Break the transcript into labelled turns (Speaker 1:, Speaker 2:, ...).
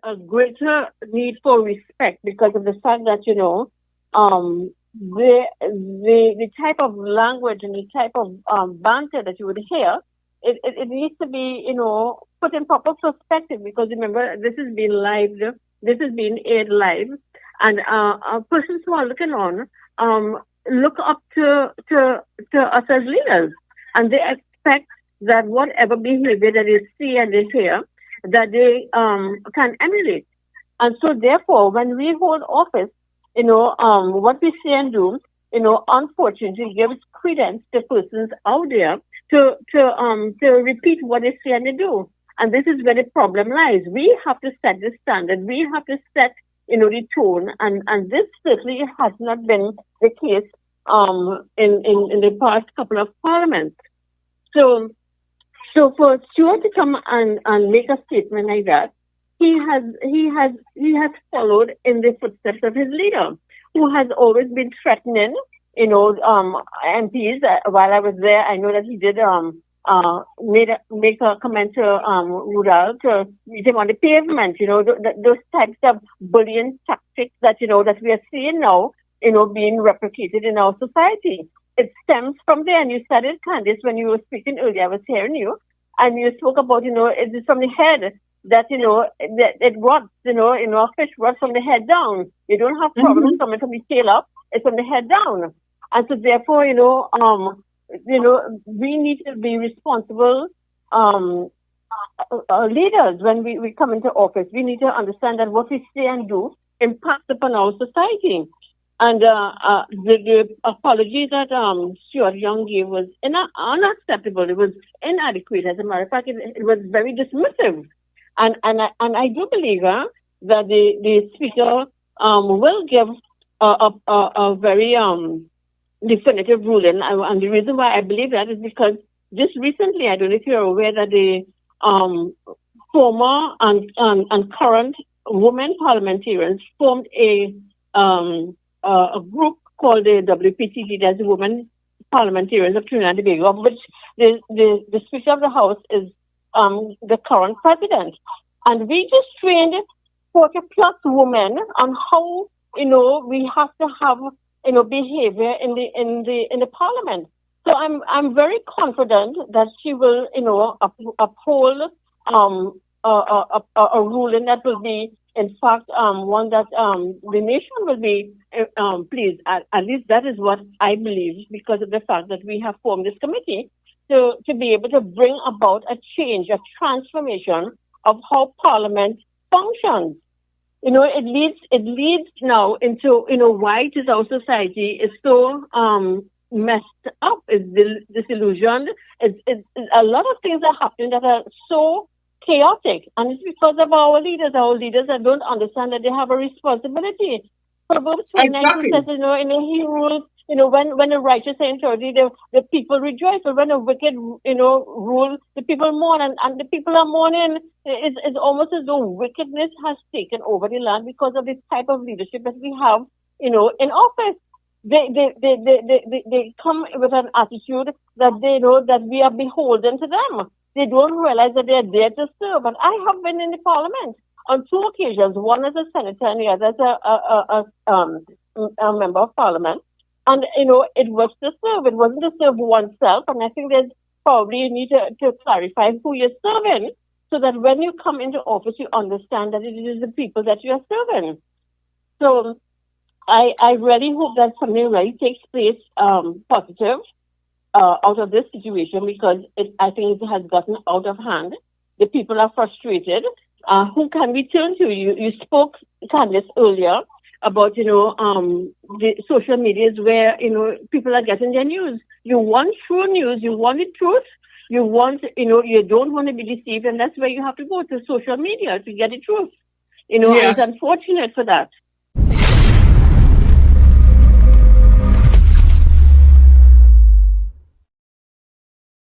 Speaker 1: a greater need for respect because of the fact that the type of language and the type of banter that you would hear, it needs to be put in proper perspective because remember this is being live, this is being aired live, and persons who are looking on look up to us as leaders, and they expect that whatever behavior that they see and they hear that they can emulate. And so, therefore, when we hold office, what we say and do, unfortunately, gives credence to persons out there to repeat what they say and they do. And this is where the problem lies. We have to set the standard. We have to set, the tone. And this certainly has not been the case in the past couple of parliaments. So so for Stuart to come and make a statement like that, he has followed in the footsteps of his leader, who has always been threatening, MPs. While I was there, I know that he did make a comment to Rudal to meet him on the pavement. Those types of bullying tactics that that we are seeing now, being replicated in our society. It stems from there, and you said it, Candice, when you were speaking earlier. I was hearing you, and you spoke about it is from the head that that it rots. A fish rots from the head down. You don't have problems
Speaker 2: Mm-hmm.
Speaker 1: coming from the tail up; it's from the head down. And so, therefore, we need to be responsible leaders when we come into office. We need to understand that what we say and do impacts upon our society. And the apology that Stuart Young gave was unacceptable. It was inadequate. As a matter of fact, it was very dismissive. And I do believe that the speaker will give a very definitive ruling. And the reason why I believe that is because just recently, I don't know if you're aware that the former and current women parliamentarians formed a group called the WPTT, that's the Women Parliamentarians of Trinidad and Tobago, of which the Speaker of the House is the current president. And we just trained 40 plus women on how we have to have behavior in the parliament. So I'm very confident that she will uphold a ruling that will be in fact one that the nation will be pleased. At least that is what I believe because of the fact that we have formed this committee to be able to bring about a change, a transformation of how Parliament functions. It leads now into why it is our society is so messed up, is disillusioned. It's a lot of things are happening that are so chaotic, and it's because of our leaders. Our leaders that don't understand that they have a responsibility. Proverbs 29 says,
Speaker 2: Exactly.
Speaker 1: in a he rules, when the righteous are in authority, the people rejoice. But when the wicked, rule, the people mourn, and the people are mourning. It's almost as though wickedness has taken over the land because of this type of leadership that we have, in office. They come with an attitude that they know that we are beholden to them. They don't realize that they are there to serve. And I have been in the parliament on two occasions, one as a senator and the other as a member of parliament. And, it was to serve. It wasn't to serve oneself. And I think there's probably you need to clarify who you're serving so that when you come into office, you understand that it is the people that you are serving. So I really hope that something really takes place positive out of this situation because I think it has gotten out of hand. The people are frustrated. Who can we turn to? You spoke, Candice, earlier about the social medias where people are getting their news. You want true news. You want the truth. You want you don't want to be deceived, and that's where you have to go to social media to get the truth. And it's
Speaker 2: Yes.
Speaker 1: unfortunate for that.